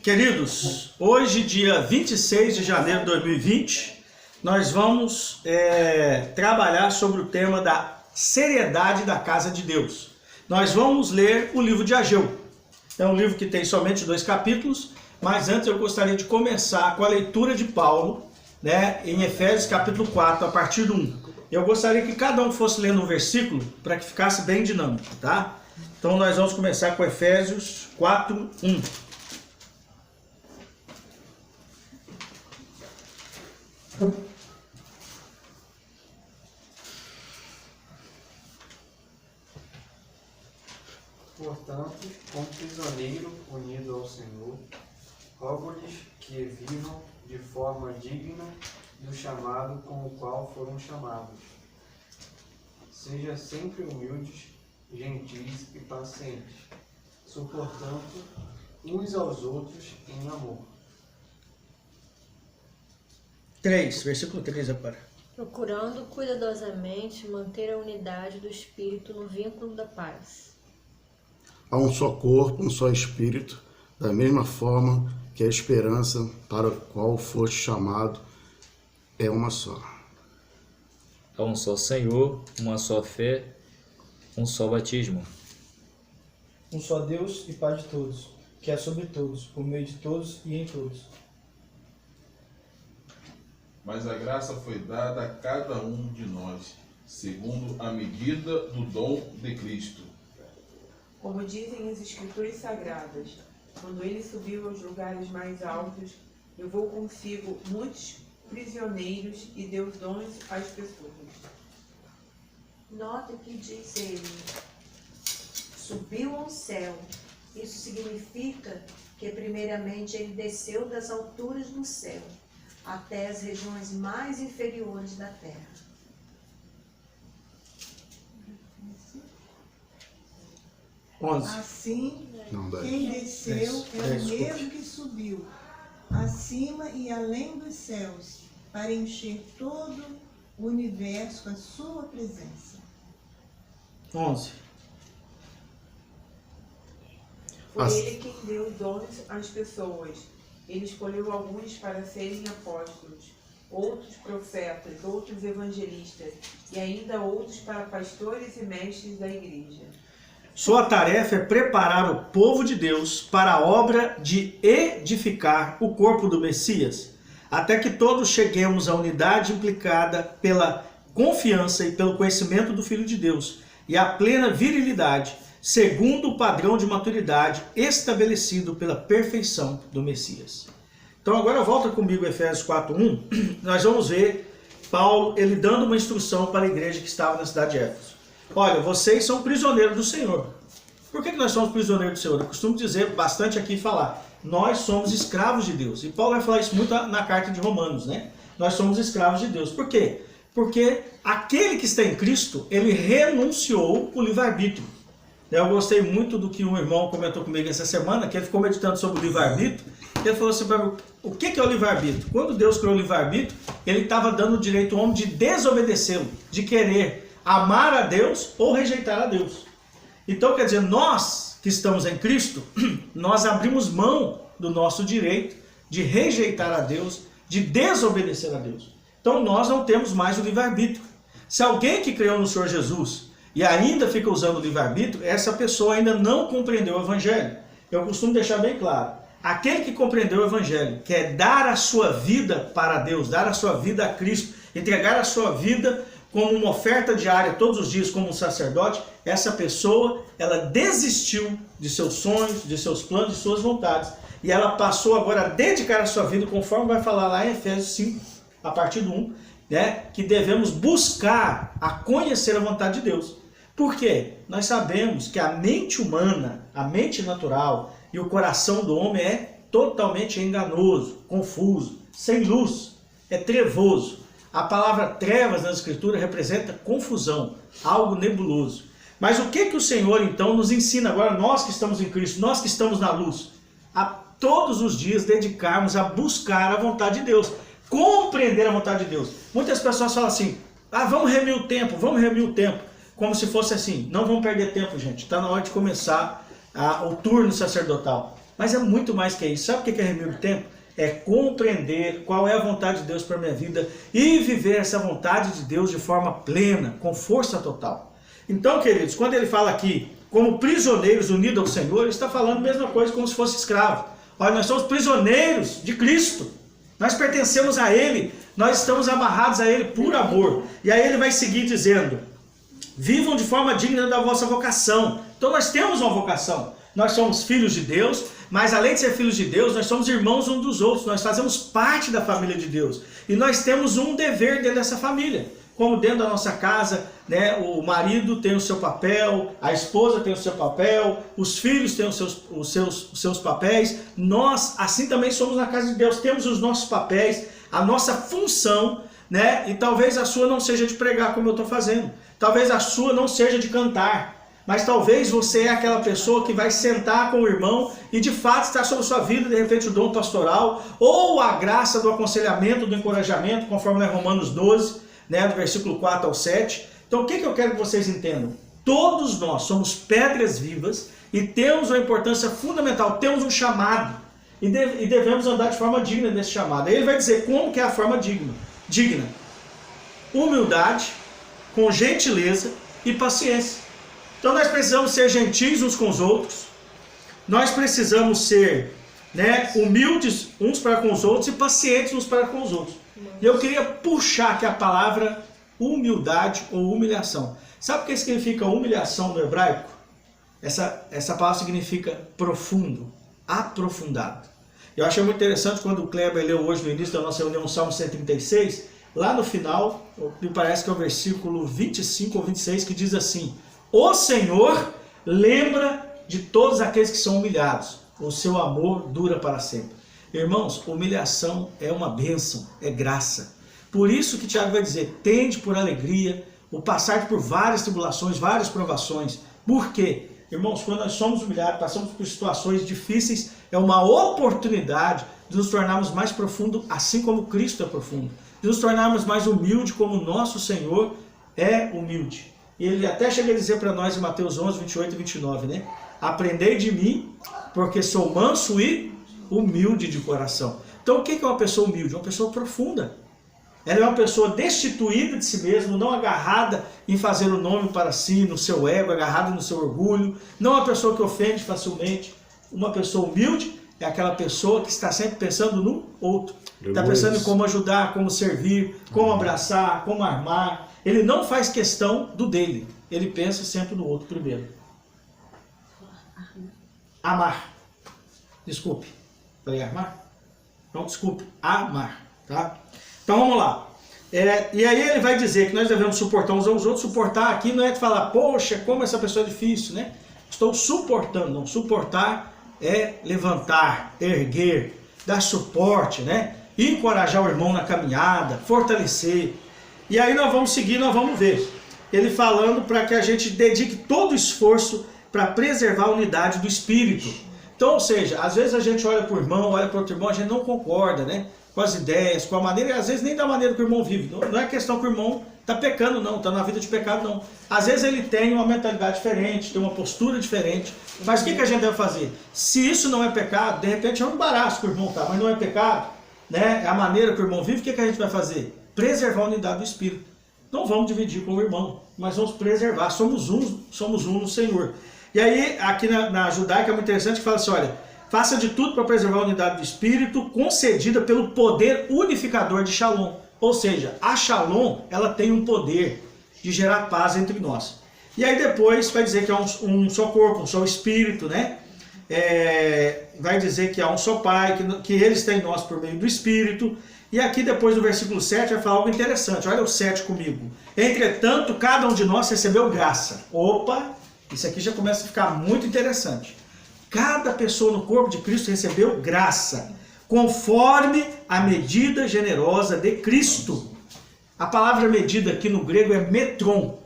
Queridos, hoje, dia 26 de janeiro de 2020, nós vamos trabalhar sobre o tema da seriedade da casa de Deus. Nós vamos ler o livro de Ageu. É um livro que tem somente 2 capítulos, mas antes eu gostaria de começar com a leitura de Paulo, em Efésios capítulo 4, a partir do 1. Eu gostaria que cada um fosse lendo um versículo para que ficasse bem dinâmico, tá? Então nós vamos começar com Efésios 4, 1. Portanto, como prisioneiro unido ao Senhor, rogo-lhes que vivam de forma digna do chamado com o qual foram chamados. Seja sempre humildes, gentis e pacientes, suportando uns aos outros em amor. 3, versículo 3 agora. Procurando cuidadosamente manter a unidade do Espírito no vínculo da paz. Há um só corpo, um só Espírito, da mesma forma que a esperança para a qual foste chamado é uma só. Há um só Senhor, uma só fé, um só batismo. Um só Deus e Pai de todos, que é sobre todos, por meio de todos e em todos. Mas a graça foi dada a cada um de nós, segundo a medida do dom de Cristo. Como dizem as Escrituras Sagradas, quando ele subiu aos lugares mais altos, levou consigo muitos prisioneiros e deu dons às pessoas. Nota que diz ele, subiu ao céu. Isso significa que primeiramente ele desceu das alturas do céu até as regiões mais inferiores da terra. Assim, quem desceu é o mesmo que subiu, acima e além dos céus, para encher todo o universo com a sua presença. 11. Foi ele quem deu dons às pessoas. Ele escolheu alguns para serem apóstolos, outros profetas, outros evangelistas e ainda outros para pastores e mestres da igreja. Sua tarefa é preparar o povo de Deus para a obra de edificar o corpo do Messias, até que todos cheguemos à unidade implicada pela confiança e pelo conhecimento do Filho de Deus e à plena virilidade, segundo o padrão de maturidade estabelecido pela perfeição do Messias. Então agora volta comigo Efésios 4:1. Nós vamos ver Paulo ele dando uma instrução para a igreja que estava na cidade de Éfeso. Olha, vocês são prisioneiros do Senhor. Por que nós somos prisioneiros do Senhor? Eu costumo dizer bastante aqui falar. Nós somos escravos de Deus. E Paulo vai falar isso muito na carta de Romanos, né? Nós somos escravos de Deus. Por quê? Porque aquele que está em Cristo, ele renunciou o livre-arbítrio. Eu gostei muito do que um irmão comentou comigo essa semana, que ele ficou meditando sobre o livre-arbítrio. Ele falou assim para mim, o que é o livre-arbítrio? Quando Deus criou o livre-arbítrio, ele estava dando o direito ao homem de desobedecê-lo, de querer amar a Deus ou rejeitar a Deus. Então, quer dizer, nós que estamos em Cristo, nós abrimos mão do nosso direito de rejeitar a Deus, de desobedecer a Deus. Então, nós não temos mais o livre-arbítrio. Se alguém que creu no Senhor Jesus e ainda fica usando o livre-arbítrio, essa pessoa ainda não compreendeu o Evangelho. Eu costumo deixar bem claro, aquele que compreendeu o Evangelho, quer dar a sua vida para Deus, dar a sua vida a Cristo, entregar a sua vida como uma oferta diária todos os dias como um sacerdote, essa pessoa, ela desistiu de seus sonhos, de seus planos, de suas vontades. E ela passou agora a dedicar a sua vida, conforme vai falar lá em Efésios 5, a partir do 1, que devemos buscar a conhecer a vontade de Deus. Por quê? Nós sabemos que a mente humana, a mente natural e o coração do homem é totalmente enganoso, confuso, sem luz, é trevoso. A palavra trevas na Escritura representa confusão, algo nebuloso. Mas o que o Senhor então nos ensina agora, nós que estamos em Cristo, nós que estamos na luz? A todos os dias dedicarmos a buscar a vontade de Deus, compreender a vontade de Deus. Muitas pessoas falam assim, vamos remir o tempo, como se fosse assim, não vamos perder tempo, gente, está na hora de começar o turno sacerdotal. Mas é muito mais que isso. Sabe o que é remir o tempo? É compreender qual é a vontade de Deus para a minha vida e viver essa vontade de Deus de forma plena, com força total. Então, queridos, quando ele fala aqui, como prisioneiros unidos ao Senhor, ele está falando a mesma coisa como se fosse escravo. Olha, nós somos prisioneiros de Cristo. Nós pertencemos a Ele, nós estamos amarrados a Ele por amor. E aí ele vai seguir dizendo, vivam de forma digna da vossa vocação. Então nós temos uma vocação. Nós somos filhos de Deus, mas além de ser filhos de Deus, nós somos irmãos uns dos outros. Nós fazemos parte da família de Deus. E nós temos um dever dentro dessa família. Como dentro da nossa casa, né, o marido tem o seu papel, a esposa tem o seu papel, os filhos têm os seus papéis. Nós, assim também somos na casa de Deus, temos os nossos papéis, a nossa função, né? E talvez a sua não seja de pregar como eu estou fazendo. Talvez a sua não seja de cantar. Mas talvez você é aquela pessoa que vai sentar com o irmão e de fato está sobre a sua vida, de repente, o dom pastoral, ou a graça do aconselhamento, do encorajamento, conforme é Romanos 12, né, do versículo 4 ao 7. Então o que eu quero que vocês entendam? Todos nós somos pedras vivas e temos uma importância fundamental, temos um chamado e devemos andar de forma digna nesse chamado. Aí ele vai dizer como que é a forma digna. Humildade, com gentileza e paciência. Então nós precisamos ser gentis uns com os outros, nós precisamos ser, né, humildes uns para com os outros e pacientes uns para com os outros. E eu queria puxar aqui a palavra humildade ou humilhação. Sabe o que significa humilhação no hebraico? Essa palavra significa profundo, aprofundado. Eu achei muito interessante quando o Kleber leu hoje no início da nossa reunião o Salmo 136, lá no final, me parece que é o versículo 25 ou 26, que diz assim: o Senhor lembra de todos aqueles que são humilhados, o seu amor dura para sempre. Irmãos, humilhação é uma bênção, é graça. Por isso que Tiago vai dizer, tende por alegria o passar por várias tribulações, várias provações. Por quê? Irmãos, quando nós somos humilhados, passamos por situações difíceis, é uma oportunidade de nos tornarmos mais profundo, assim como Cristo é profundo. De nos tornarmos mais humildes, como o nosso Senhor é humilde. E ele até chega a dizer para nós em Mateus 11, 28 e 29, né? Aprendei de mim, porque sou manso e humilde de coração. Então o que é uma pessoa humilde? Uma pessoa profunda. Ela é uma pessoa destituída de si mesma, não agarrada em fazer o nome para si, no seu ego, agarrada no seu orgulho. Não uma pessoa que ofende facilmente. Uma pessoa humilde é aquela pessoa que está sempre pensando no outro. Está pensando em como ajudar, como servir, como abraçar, como armar. Ele não faz questão do dele. Ele pensa sempre no outro primeiro. Amar. Desculpe. Falei armar? Não, desculpe. Amar. Tá? Então vamos lá. E aí ele vai dizer que nós devemos suportar uns aos outros. Suportar aqui não é de falar, poxa, como essa pessoa é difícil, né? Estou suportando. Não, suportar é levantar, erguer, dar suporte, né? Encorajar o irmão na caminhada, fortalecer. E aí nós vamos seguir, nós vamos ver. Ele falando para que a gente dedique todo o esforço para preservar a unidade do Espírito. Então, ou seja, às vezes a gente olha para o irmão, olha para outro irmão, a gente não concorda, né? Com as ideias, com a maneira, e às vezes nem da maneira que o irmão vive. Não é questão que o irmão está pecando, não, está na vida de pecado, não. Às vezes ele tem uma mentalidade diferente, tem uma postura diferente. Mas o que a gente deve fazer? Se isso não é pecado, de repente é um embaraço que o irmão está, mas não é pecado, né? É a maneira que o irmão vive, o que a gente vai fazer? Preservar a unidade do Espírito. Não vamos dividir com o irmão, mas vamos preservar. Somos um no Senhor. E aí, aqui na judaica é muito interessante que fala assim, olha, faça de tudo para preservar a unidade do Espírito concedida pelo poder unificador de Shalom. Ou seja, a Shalom, ela tem um poder de gerar paz entre nós. E aí depois vai dizer que é um só corpo, um só Espírito, né? Vai dizer que há um só Pai, que Ele está em nós por meio do Espírito. E aqui depois do versículo 7 vai falar algo interessante. Olha o 7 comigo. Entretanto, cada um de nós recebeu graça. Opa, isso aqui já começa a ficar muito interessante. Cada pessoa no corpo de Cristo recebeu graça, conforme a medida generosa de Cristo. A palavra medida aqui no grego é metron.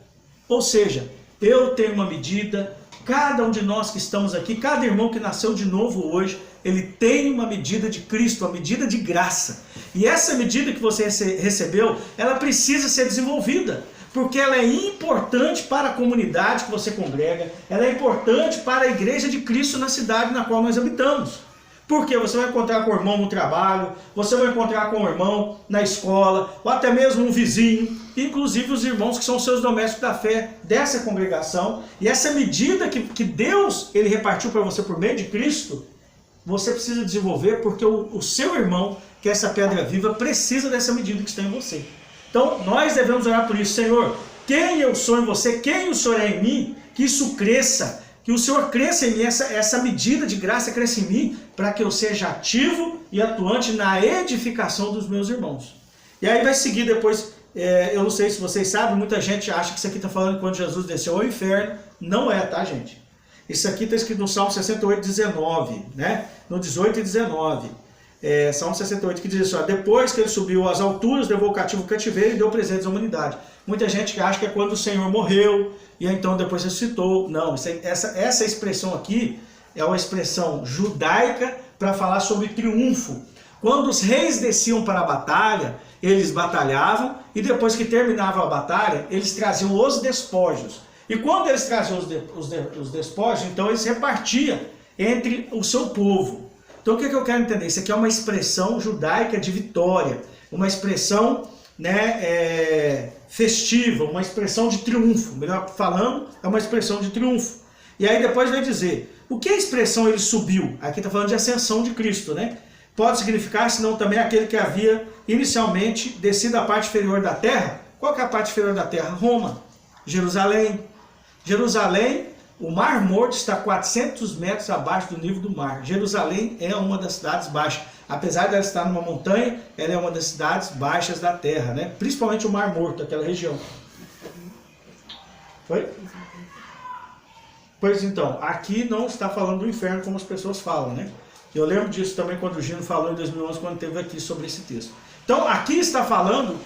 Ou seja, eu tenho uma medida, cada um de nós que estamos aqui, cada irmão que nasceu de novo hoje, ele tem uma medida de Cristo, uma medida de graça. E essa medida que você recebeu, ela precisa ser desenvolvida. porque ela é importante para a comunidade que você congrega, ela é importante para a igreja de Cristo na cidade na qual nós habitamos. Porque você vai encontrar com o irmão no trabalho, você vai encontrar com o irmão na escola, ou até mesmo um vizinho, inclusive os irmãos que são seus domésticos da fé dessa congregação. E essa medida que Deus ele repartiu para você por meio de Cristo, você precisa desenvolver, porque o seu irmão, que é essa pedra viva, precisa dessa medida que está em você. Então nós devemos orar por isso. Senhor, quem eu sou em você, quem o Senhor é em mim, que isso cresça, que o Senhor cresça em mim, essa medida de graça cresça em mim, para que eu seja ativo e atuante na edificação dos meus irmãos. E aí vai seguir depois, eu não sei se vocês sabem, muita gente acha que isso aqui está falando quando Jesus desceu ao inferno. Não é, tá, gente? Isso aqui está escrito no Salmo 68, 19, né? No 18 e 19. Salmo 68, que diz assim, ó, depois que ele subiu às alturas, levou o cativo ao cativeiro e deu presentes à humanidade. Muita gente acha que é quando o Senhor morreu e então depois ressuscitou. Não, essa expressão aqui é uma expressão judaica para falar sobre triunfo. Quando os reis desciam para a batalha, eles batalhavam e depois que terminava a batalha, eles traziam os despojos. E quando eles traziam os despojos, então eles repartiam entre o seu povo. Então o que eu quero entender? Isso aqui é uma expressão judaica de vitória, uma expressão, né, festiva, uma expressão de triunfo. Melhor falando, é uma expressão de triunfo. E aí depois vai dizer, o que é a expressão ele subiu? Aqui está falando de ascensão de Cristo, né? Pode significar, senão também aquele que havia inicialmente descido à parte inferior da terra. Qual que é a parte inferior da terra? Roma, Jerusalém. Jerusalém, o Mar Morto está 400 metros abaixo do nível do mar. Jerusalém é uma das cidades baixas. Apesar de ela estar numa montanha, ela é uma das cidades baixas da terra, né? Principalmente o Mar Morto, aquela região. Foi? Pois então, aqui não está falando do inferno como as pessoas falam, né? Eu lembro disso também quando o Gino falou em 2011, quando esteve aqui sobre esse texto. Então, aqui está falando,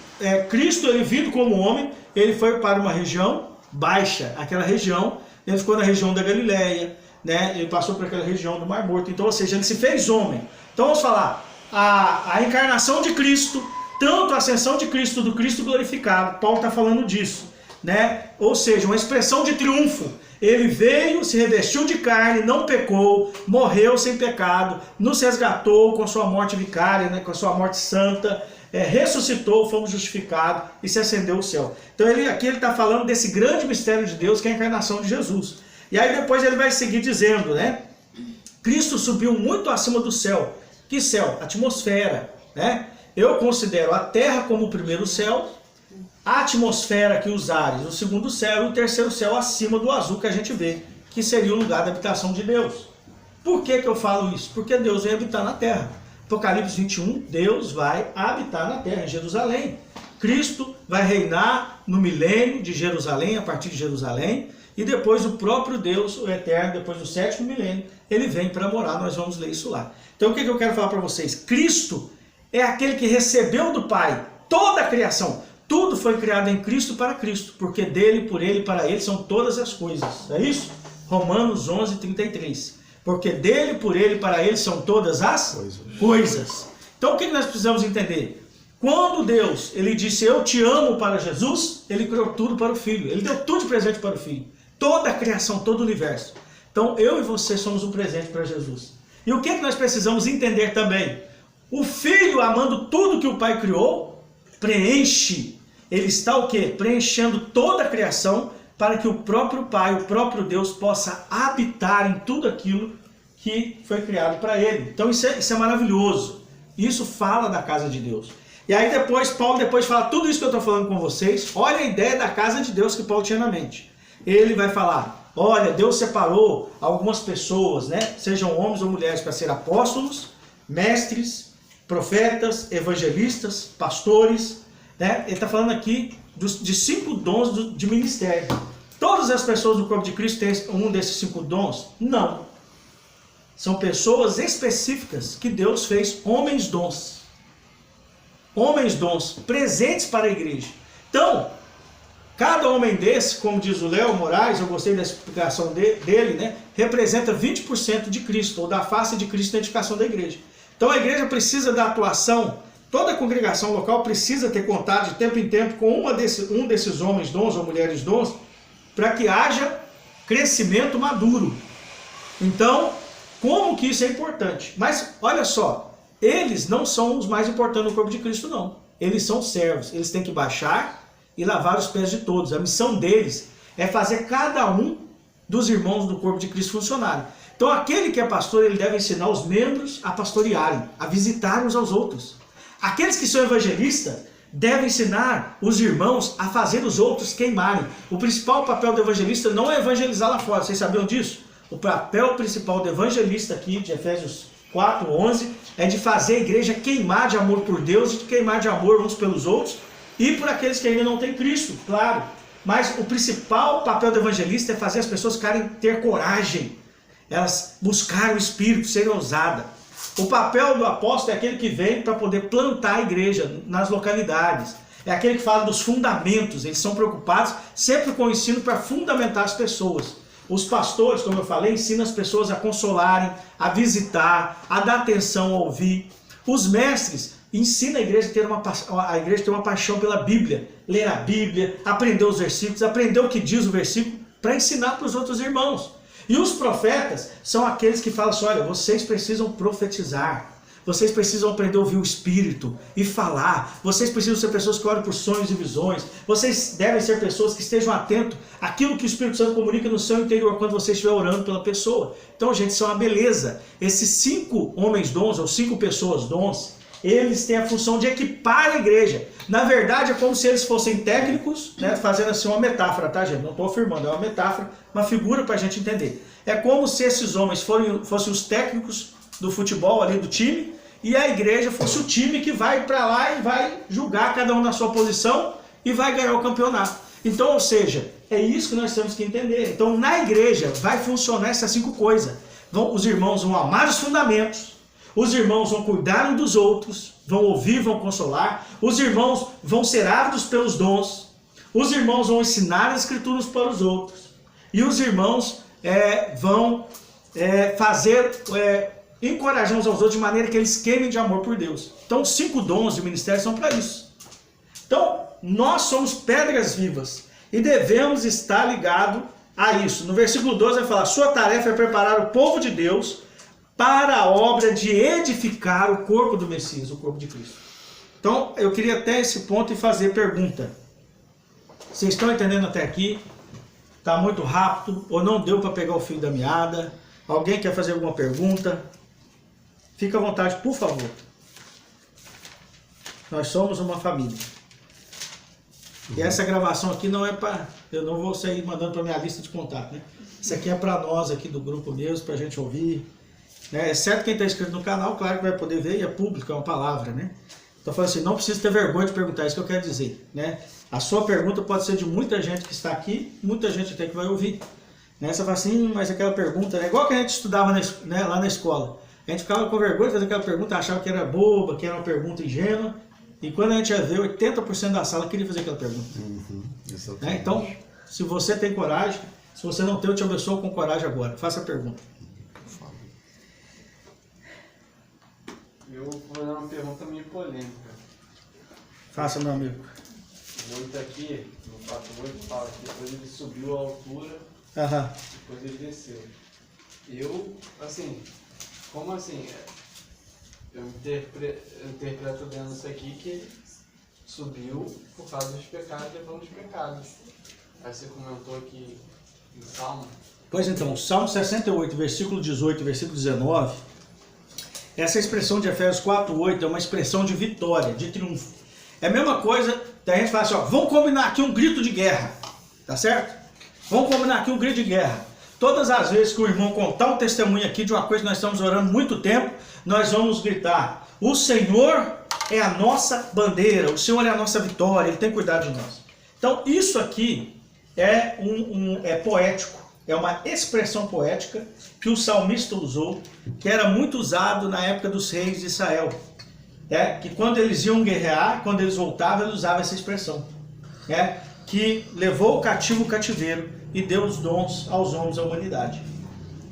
Cristo, ele vindo como homem, ele foi para uma região baixa, aquela região, ele ficou na região da Galileia, né? Ele passou por aquela região do Mar Morto, então, ou seja, ele se fez homem. Então vamos falar, a encarnação de Cristo, tanto a ascensão de Cristo, do Cristo glorificado, Paulo está falando disso, né? Ou seja, uma expressão de triunfo. Ele veio, se revestiu de carne, não pecou, morreu sem pecado, nos resgatou com a sua morte vicária, né? Com a sua morte santa, ressuscitou, fomos justificados e se ascendeu ao céu. Então aqui ele está falando desse grande mistério de Deus, que é a encarnação de Jesus. E aí depois ele vai seguir dizendo, né? Cristo subiu muito acima do céu. Que céu? Atmosfera, né? Eu considero a terra como o primeiro céu, a atmosfera aqui, os ares, o segundo céu e o terceiro céu acima do azul que a gente vê, que seria o lugar da habitação de Deus. Por que eu falo isso? Porque Deus vai habitar na terra. Apocalipse 21, Deus vai habitar na terra, em Jerusalém. Cristo vai reinar no milênio de Jerusalém, a partir de Jerusalém, e depois o próprio Deus, o Eterno, depois do 7º milênio, ele vem para morar, nós vamos ler isso lá. Então o que eu quero falar para vocês? Cristo é aquele que recebeu do Pai toda a criação. Tudo foi criado em Cristo para Cristo, porque dele, por ele e para ele são todas as coisas. É isso? Romanos 11, 33. Porque dele, por ele e para ele são todas as coisas. Então o que nós precisamos entender? Quando Deus ele disse eu te amo para Jesus, ele criou tudo para o Filho. Ele deu tudo de presente para o Filho. Toda a criação, todo o universo. Então eu e você somos um presente para Jesus. E o que nós precisamos entender também? O Filho, amando tudo que o Pai criou, preenche. Ele está o quê? Preenchendo toda a criação para que o próprio Pai, o próprio Deus possa habitar em tudo aquilo que foi criado para ele. Então isso é maravilhoso. Isso fala da casa de Deus. E aí depois, Paulo fala tudo isso que eu estou falando com vocês. Olha a ideia da casa de Deus que Paulo tinha na mente. Ele vai falar, olha, Deus separou algumas pessoas, né? Sejam homens ou mulheres, para ser apóstolos, mestres, profetas, evangelistas, pastores, né? Ele está falando aqui de 5 dons de ministério. Todas as pessoas do corpo de Cristo têm um desses 5 dons? Não. São pessoas específicas que Deus fez homens dons. Homens dons, presentes para a igreja. Então, cada homem desse, como diz o Léo Moraes, eu gostei da explicação dele, né? Representa 20% de Cristo, ou da face de Cristo na edificação da igreja. Então a igreja precisa da atuação Toda congregação local precisa ter contato de tempo em tempo com um desses homens dons ou mulheres dons, para que haja crescimento maduro. Então, como que isso é importante? Mas, olha só, eles não são os mais importantes no corpo de Cristo, não. Eles são servos, eles têm que baixar e lavar os pés de todos. A missão deles é fazer cada um dos irmãos do corpo de Cristo funcionarem. Então, aquele que é pastor, ele deve ensinar os membros a pastorearem, a visitar uns aos outros. Aqueles que são evangelistas devem ensinar os irmãos a fazer os outros queimarem. O principal papel do evangelista não é evangelizar lá fora, vocês sabiam disso? O papel principal do evangelista aqui, de Efésios 4:11, é de fazer a igreja queimar de amor por Deus e de queimar de amor uns pelos outros e por aqueles que ainda não têm Cristo, claro. Mas o principal papel do evangelista é fazer as pessoas ter coragem, elas buscarem o Espírito, serem ousadas. O papel do apóstolo é aquele que vem para poder plantar a igreja nas localidades. É aquele que fala dos fundamentos. Eles são preocupados sempre com o ensino para fundamentar as pessoas. Os pastores, como eu falei, ensinam as pessoas a consolarem, a visitar, a dar atenção, a ouvir. Os mestres ensinam a igreja a ter uma paixão pela Bíblia. Ler a Bíblia, aprender os versículos, aprender o que diz o versículo, para ensinar para os outros irmãos. E os profetas são aqueles que falam assim, olha, vocês precisam profetizar, vocês precisam aprender a ouvir o Espírito e falar, vocês precisam ser pessoas que oram por sonhos e visões, vocês devem ser pessoas que estejam atentos àquilo que o Espírito Santo comunica no seu interior quando você estiver orando pela pessoa. Então, gente, isso é uma beleza. Esses 5 homens dons, ou 5 pessoas dons, eles têm a função de equipar a igreja. Na verdade, é como se eles fossem técnicos, né, fazendo assim uma metáfora, tá, gente? Não estou afirmando, é uma metáfora, uma figura para a gente entender. É como se esses homens fossem os técnicos do futebol ali do time, e a igreja fosse o time que vai para lá e vai julgar cada um na sua posição e vai ganhar o campeonato. Então, ou seja, é isso que nós temos que entender. Então, na igreja vai funcionar essas 5 coisas. Os irmãos vão amar os fundamentos, os irmãos vão cuidar uns dos outros, vão ouvir, vão consolar, os irmãos vão ser ávidos pelos dons, os irmãos vão ensinar as escrituras para os outros, e os irmãos vão encorajar uns aos outros de maneira que eles queimem de amor por Deus. Então, os 5 dons de ministério são para isso. Então, nós somos pedras vivas e devemos estar ligados a isso. No versículo 12 vai falar, sua tarefa é preparar o povo de Deus para a obra de edificar o corpo do Messias, o corpo de Cristo. Então, eu queria até esse ponto e fazer pergunta. Vocês estão entendendo até aqui? Está muito rápido ou não deu para pegar o fio da meada? Alguém quer fazer alguma pergunta? Fica à vontade, por favor. Nós somos uma família. E essa gravação aqui não é para... Eu não vou sair mandando para minha lista de contato, né? Isso aqui é para nós aqui do grupo mesmo, para a gente ouvir. Né? Exceto quem está inscrito no canal, claro que vai poder ver, e é público, é uma palavra, né? Então, falando assim, não precisa ter vergonha de perguntar, isso que eu quero dizer, né? A sua pergunta pode ser de muita gente que está aqui, muita gente até que vai ouvir. Né? Você fala assim, mas aquela pergunta, é igual que a gente estudava né, lá na escola. A gente ficava com vergonha de fazer aquela pergunta, achava que era boba, que era uma pergunta ingênua, e quando a gente ia ver, 80% da sala queria fazer aquela pergunta. Né? Então, se você tem coragem, se você não tem, eu te abençoo com coragem agora. Faça a pergunta. Eu vou fazer uma pergunta meio polêmica. Faça, meu amigo. Muito aqui, no 4:8, fala que depois ele subiu a altura, depois ele desceu. Eu, assim, como assim? Eu interpreto dentro disso aqui que ele subiu por causa dos pecados, levando os pecados. Aí você comentou aqui em Salmo. Pois então, Salmo 68, versículo 18, versículo 19, essa expressão de Efésios 4:8 é uma expressão de vitória, de triunfo. É a mesma coisa da gente falar assim, ó, vamos combinar aqui um grito de guerra, tá certo? Vamos combinar aqui um grito de guerra. Todas as vezes que o irmão contar um testemunho aqui de uma coisa que nós estamos orando muito tempo, nós vamos gritar, o Senhor é a nossa bandeira, o Senhor é a nossa vitória, Ele tem cuidado de nós. Então isso aqui é poético, é uma expressão poética que o salmista usou, que era muito usado na época dos reis de Israel. Que quando eles iam guerrear, quando eles voltavam, eles usavam essa expressão. Que levou o cativo o cativeiro e deu os dons aos homens da humanidade.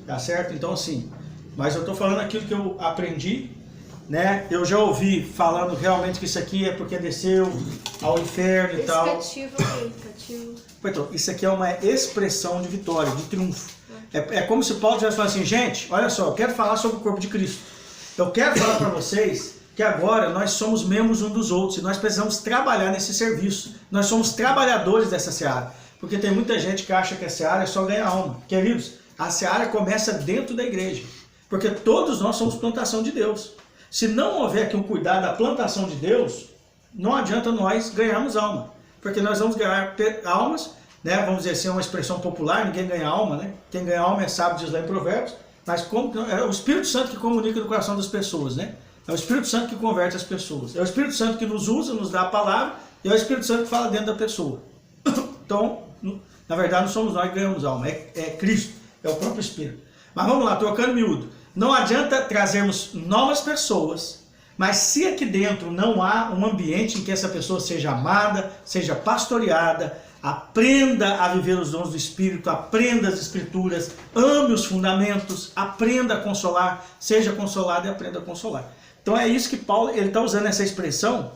Tá certo? Então assim, mas eu estou falando aquilo que eu aprendi né? Eu já ouvi falando realmente que isso aqui é porque desceu ao inferno e Esse tal. cativo aí, cativo. Então, isso aqui é uma expressão de vitória, de triunfo. É como se Paulo tivesse falado assim, gente, olha só, eu quero falar sobre o corpo de Cristo. Eu quero falar para vocês que agora nós somos membros um dos outros e nós precisamos trabalhar nesse serviço. Nós somos trabalhadores dessa seara. Porque tem muita gente que acha que a seara é só ganhar alma. Queridos, a seara começa dentro da igreja. Porque todos nós somos plantação de Deus. Se não houver aqui um cuidado da plantação de Deus, não adianta nós ganharmos alma. Porque nós vamos ganhar almas, né? Vamos dizer assim, é uma expressão popular, ninguém ganha alma, né? Quem ganha alma é sábio, diz lá em Provérbios. Mas é o Espírito Santo que comunica no coração das pessoas, né? É o Espírito Santo que converte as pessoas. É o Espírito Santo que nos usa, nos dá a palavra, e é o Espírito Santo que fala dentro da pessoa. Então, na verdade, não somos nós que ganhamos alma, é Cristo, é o próprio Espírito. Mas vamos lá, trocando miúdo. Não adianta trazermos novas pessoas, mas se aqui dentro não há um ambiente em que essa pessoa seja amada, seja pastoreada, aprenda a viver os dons do Espírito, aprenda as Escrituras, ame os fundamentos, aprenda a consolar, seja consolado e aprenda a consolar. Então é isso que Paulo está usando essa expressão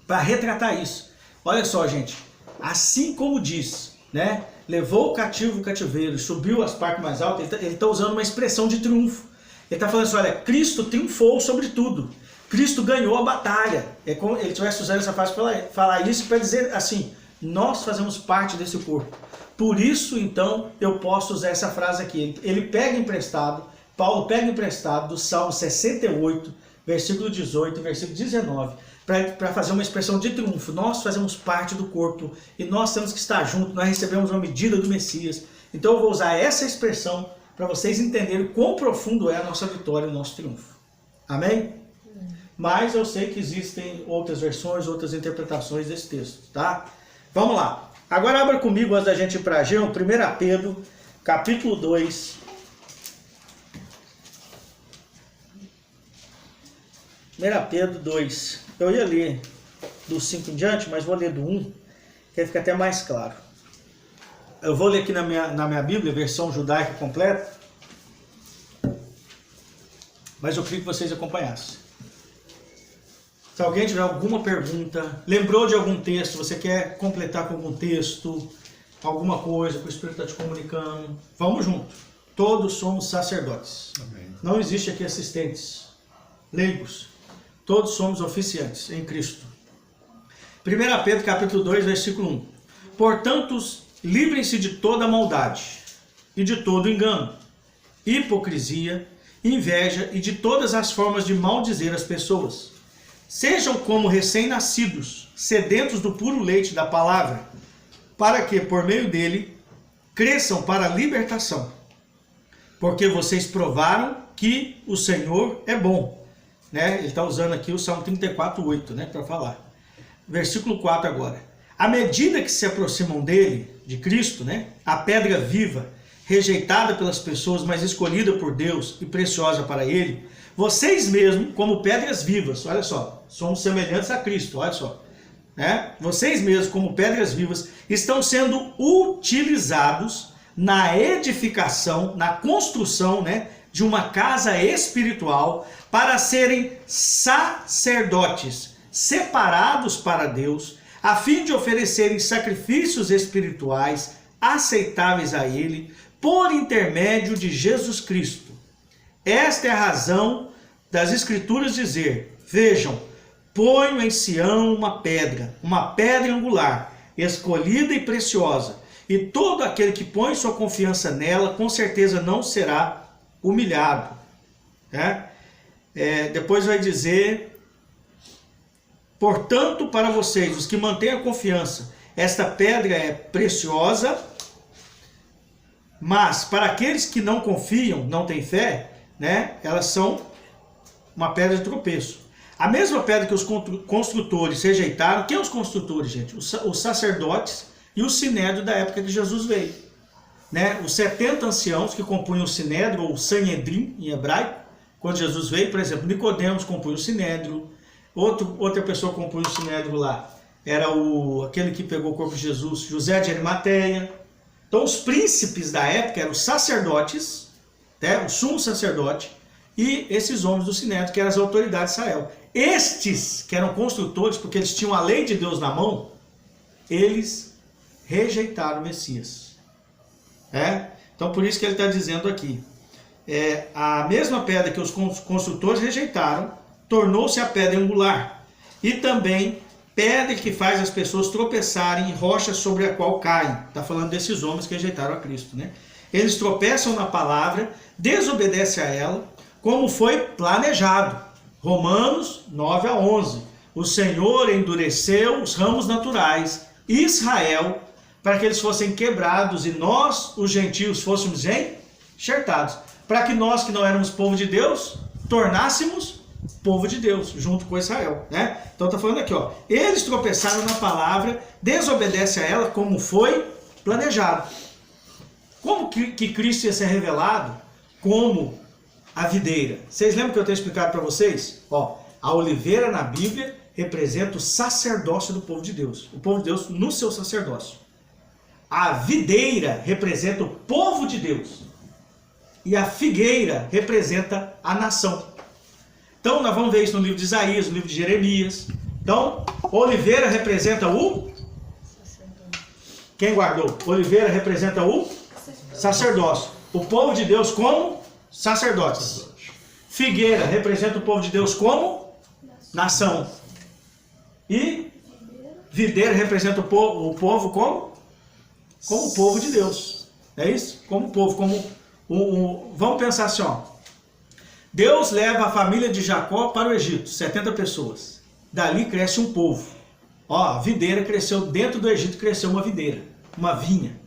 para retratar isso. Olha só, gente, assim como diz, né? Levou o cativo o cativeiro e subiu às partes mais altas, ele está usando uma expressão de triunfo. Ele está falando assim, olha, Cristo triunfou sobre tudo. Cristo ganhou a batalha. É como ele estivesse usando essa frase para falar isso, para dizer assim, nós fazemos parte desse corpo. Por isso, então, eu posso usar essa frase aqui. Ele pega emprestado, Paulo pega emprestado do Salmo 68, versículo 18, versículo 19, para fazer uma expressão de triunfo. Nós fazemos parte do corpo e nós temos que estar juntos, nós recebemos uma medida do Messias. Então eu vou usar essa expressão para vocês entenderem quão profundo é a nossa vitória e o nosso triunfo. Amém? Mas eu sei que existem outras versões, outras interpretações desse texto, tá? Vamos lá. Agora abra comigo, antes da gente ir para Ageu, 1 Pedro, capítulo 2. 1 Pedro 2. Eu ia ler do 5 em diante, mas vou ler do 1, que aí fica até mais claro. Eu vou ler aqui na minha Bíblia, versão judaica completa, mas eu queria que vocês acompanhassem. Se alguém tiver alguma pergunta, lembrou de algum texto, você quer completar com algum texto, alguma coisa que o Espírito está te comunicando, vamos junto. Todos somos sacerdotes. Amém. Não existe aqui assistentes, leigos. Todos somos oficiantes em Cristo. 1 Pedro capítulo 2, versículo 1. Portanto, livrem-se de toda maldade e de todo engano, hipocrisia, inveja e de todas as formas de maldizer as pessoas. Sejam como recém-nascidos, sedentos do puro leite da palavra, para que, por meio dele, cresçam para a libertação. Porque vocês provaram que o Senhor é bom. Né? Ele está usando aqui o Salmo 34:8, né, para falar. Versículo 4 agora. À medida que se aproximam dele, de Cristo, né, a pedra viva, rejeitada pelas pessoas, mas escolhida por Deus e preciosa para ele, vocês mesmos, como pedras vivas, olha só, somos semelhantes a Cristo, olha só. Né? Vocês mesmos, como pedras vivas, estão sendo utilizados na edificação, na construção, né, de uma casa espiritual para serem sacerdotes, separados para Deus, a fim de oferecerem sacrifícios espirituais aceitáveis a Ele, por intermédio de Jesus Cristo. Esta é a razão das Escrituras dizer, vejam, ponho em Sião uma pedra angular, escolhida e preciosa, e todo aquele que põe sua confiança nela, com certeza não será humilhado. Né? Depois vai dizer, portanto, para vocês, os que mantêm a confiança, esta pedra é preciosa, mas para aqueles que não confiam, não têm fé, né, elas são uma pedra de tropeço. A mesma pedra que os construtores rejeitaram. Quem são os construtores, gente? Os sacerdotes e o sinédrio da época que Jesus veio. Né? Os 70 anciãos que compunham o sinédrio, ou Sanhedrin em hebraico, quando Jesus veio, por exemplo, Nicodemos compunha o sinédrio, outra pessoa compunha o sinédrio lá, era aquele que pegou o corpo de Jesus, José de Arimateia. Então os príncipes da época eram os sacerdotes, né? O sumo sacerdote e esses homens do Sinédrio, que eram as autoridades de Israel. Estes, que eram construtores, porque eles tinham a lei de Deus na mão, eles rejeitaram o Messias. Então por isso que ele está dizendo aqui, a mesma pedra que os construtores rejeitaram, tornou-se a pedra angular, e também pedra que faz as pessoas tropeçarem em rocha sobre a qual caem. Está falando desses homens que rejeitaram a Cristo, né? Eles tropeçam na palavra, desobedecem a ela, como foi planejado. Romanos 9 a 11. O Senhor endureceu os ramos naturais, Israel, para que eles fossem quebrados e nós, os gentios, fôssemos enxertados. Para que nós, que não éramos povo de Deus, tornássemos povo de Deus, junto com Israel, né? Então está falando aqui, ó, eles tropeçaram na palavra, desobedecem a ela como foi planejado. Como que Cristo ia ser revelado? Como a videira. Vocês lembram que eu tenho explicado para vocês? Ó, a oliveira na Bíblia representa o sacerdócio do povo de Deus. O povo de Deus no seu sacerdócio. A videira representa o povo de Deus. E a figueira representa a nação. Então nós vamos ver isso no livro de Isaías, no livro de Jeremias. Então, oliveira representa o... Quem guardou? Oliveira representa o sacerdócio. O povo de Deus como sacerdotes. Figueira representa o povo de Deus como nação. E videira representa o povo como o povo de Deus. É isso? Como povo, vamos pensar assim, ó. Deus leva a família de Jacó para o Egito, 70 pessoas. Dali cresce um povo. Ó, a videira cresceu, dentro do Egito cresceu uma videira, uma vinha.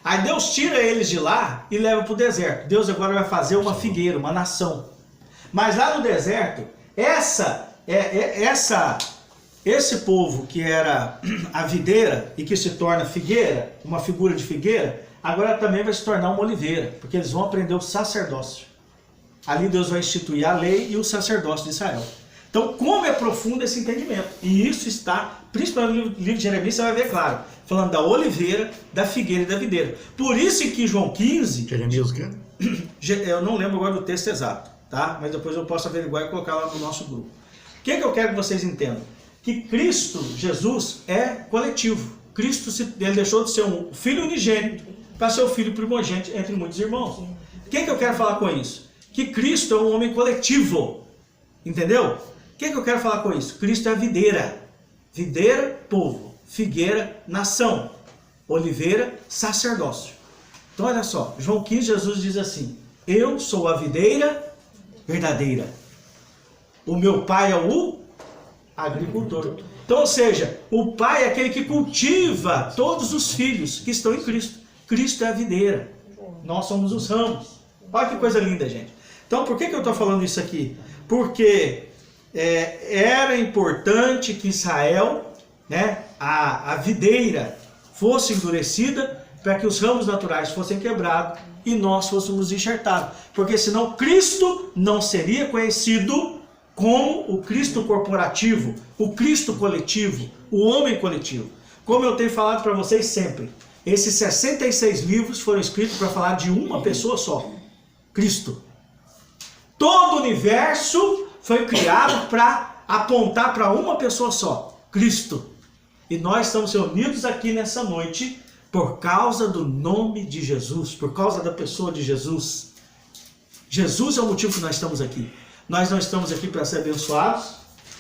Aí Deus tira eles de lá e leva para o deserto. Deus agora vai fazer uma figueira, uma nação. Mas lá no deserto, esse povo que era a videira e que se torna figueira, uma figura de figueira, agora também vai se tornar uma oliveira, porque eles vão aprender o sacerdócio. Ali Deus vai instituir a lei e o sacerdócio de Israel. Então, como é profundo esse entendimento? E isso está, principalmente no livro de Jeremias, você vai ver claro, falando da oliveira, da figueira e da videira. Por isso que em João 15... Jeremias o quê? Eu não lembro agora do texto exato, tá? Mas depois eu posso averiguar e colocar lá no nosso grupo. O que eu quero que vocês entendam? Que Cristo, Jesus, é coletivo. Cristo, ele deixou de ser um filho unigênito para ser o filho primogênito entre muitos irmãos. O que eu quero falar com isso? Que Cristo é um homem coletivo. Entendeu? O que eu quero falar com isso? Cristo é a videira. Videira, povo. Figueira, nação. Oliveira, sacerdócio. Então olha só, João 15, Jesus diz assim: eu sou a videira verdadeira. O meu pai é o agricultor. Então, ou seja, o pai é aquele que cultiva todos os filhos que estão em Cristo. Cristo é a videira. Nós somos os ramos. Olha que coisa linda, gente. Então, por que eu estou falando isso aqui? Porque era importante que Israel, né, a videira, fosse endurecida para que os ramos naturais fossem quebrados e nós fôssemos enxertados. Porque senão Cristo não seria conhecido como o Cristo corporativo, o Cristo coletivo, o homem coletivo. Como eu tenho falado para vocês sempre, esses 66 livros foram escritos para falar de uma pessoa só, Cristo. Todo o universo foi criado para apontar para uma pessoa só, Cristo. E nós estamos reunidos aqui nessa noite por causa do nome de Jesus, por causa da pessoa de Jesus. Jesus é o motivo que nós estamos aqui. Nós não estamos aqui para ser abençoados,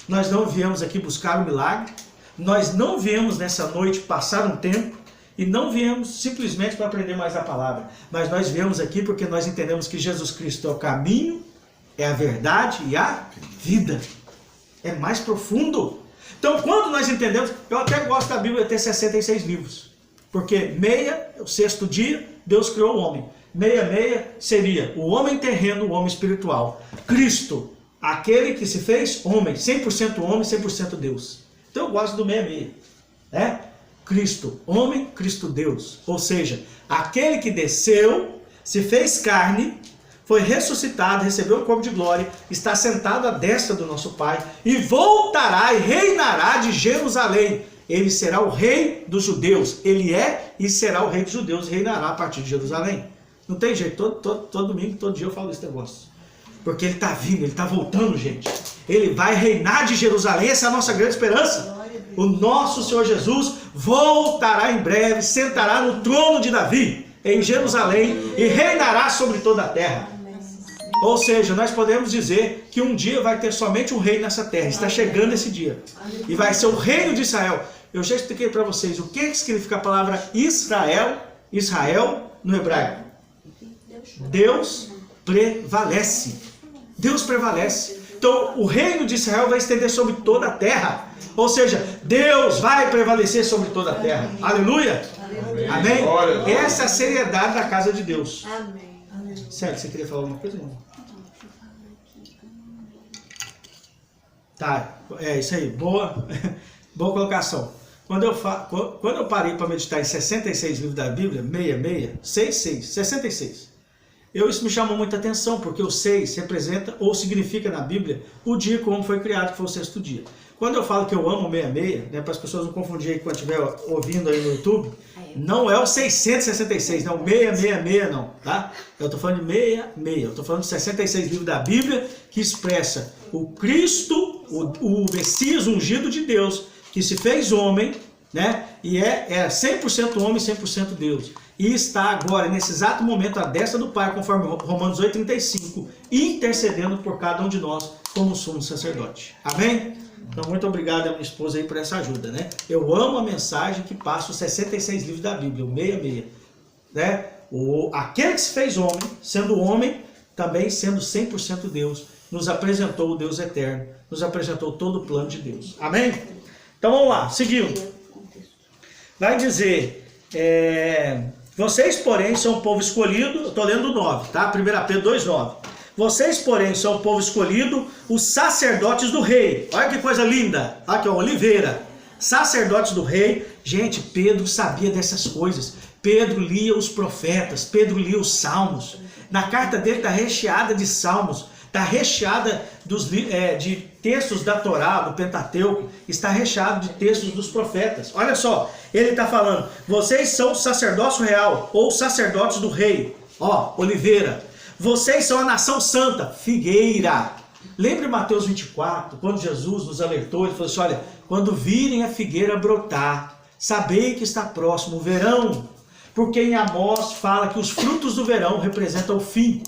nós não viemos aqui buscar um milagre, nós não viemos nessa noite passar um tempo e não viemos simplesmente para aprender mais a palavra, mas nós viemos aqui porque nós entendemos que Jesus Cristo é o caminho, é a verdade e a vida. É mais profundo. Então, quando nós entendemos, eu até gosto da Bíblia ter 66 livros, porque meia, o sexto dia, Deus criou o homem. Meia seria o homem terreno, o homem espiritual. Cristo, aquele que se fez homem, 100% homem, 100% Deus. Então eu gosto do meia, né? Cristo, homem, Cristo Deus. Ou seja, aquele que desceu, se fez carne, foi ressuscitado, recebeu o corpo de glória, está sentado à destra do nosso Pai e voltará e reinará de Jerusalém. Ele será o rei dos judeus. Ele é e será o rei dos judeus, reinará a partir de Jerusalém. Não tem jeito, todo domingo, todo dia eu falo esse negócio. Porque ele está vindo, ele está voltando, gente. Ele vai reinar de Jerusalém, essa é a nossa grande esperança. O nosso Senhor Jesus voltará em breve, sentará no trono de Davi, em Jerusalém, e reinará sobre toda a terra. Ou seja, nós podemos dizer que um dia vai ter somente um rei nessa terra. Está chegando esse dia. E vai ser o reino de Israel. Eu já expliquei para vocês o que significa a palavra Israel. Israel no hebraico. Deus prevalece. Deus prevalece. Então o reino de Israel vai estender sobre toda a terra. Ou seja, Deus vai prevalecer sobre toda a terra. Aleluia. Amém? Essa é a seriedade da casa de Deus. Amém. Sério, você queria falar alguma coisa, irmão? Tá, é isso aí. Boa colocação. Quando eu parei para meditar em 66 livros da Bíblia, 66, isso me chamou muita atenção, porque o 6 representa ou significa na Bíblia o dia como foi criado, que foi o sexto dia. Quando eu falo que eu amo o 66, né, para as pessoas não confundirem quando estiver ouvindo aí no YouTube, não é o 666, não, 666 não, tá? Eu estou falando de 66, eu estou falando de 66 livros da Bíblia que expressa o Cristo, o Messias ungido de Deus, que se fez homem, né? E é 100% homem, 100% Deus. E está agora, nesse exato momento, à destra do Pai, conforme Romanos 8,35, intercedendo por cada um de nós como sumo sacerdote. Amém? Então, muito obrigado a minha esposa aí por essa ajuda, né? Eu amo a mensagem que passa os 66 livros da Bíblia, o 66, né? Aquele que se fez homem, sendo homem, também sendo 100% Deus, nos apresentou o Deus eterno, nos apresentou todo o plano de Deus. Amém? Então, vamos lá, seguindo. Vai dizer, vocês, porém, são um povo escolhido, eu estou lendo o 9, tá? 1 Pedro 2,9. Vocês, porém, são o povo escolhido, os sacerdotes do rei. Olha que coisa linda. Aqui, ó, oliveira. Sacerdotes do rei. Gente, Pedro sabia dessas coisas. Pedro lia os profetas, Pedro lia os salmos. Na carta dele está recheada de salmos, está recheada de textos da Torá, do Pentateuco, está recheado de textos dos profetas. Olha só, ele está falando, vocês são o sacerdócio real, ou sacerdotes do rei. Ó, oliveira. Vocês são a nação santa, figueira. Lembre Mateus 24, quando Jesus nos alertou, ele falou assim, olha, quando virem a figueira brotar, sabei que está próximo o verão, porque em Amós fala que os frutos do verão representam o fim.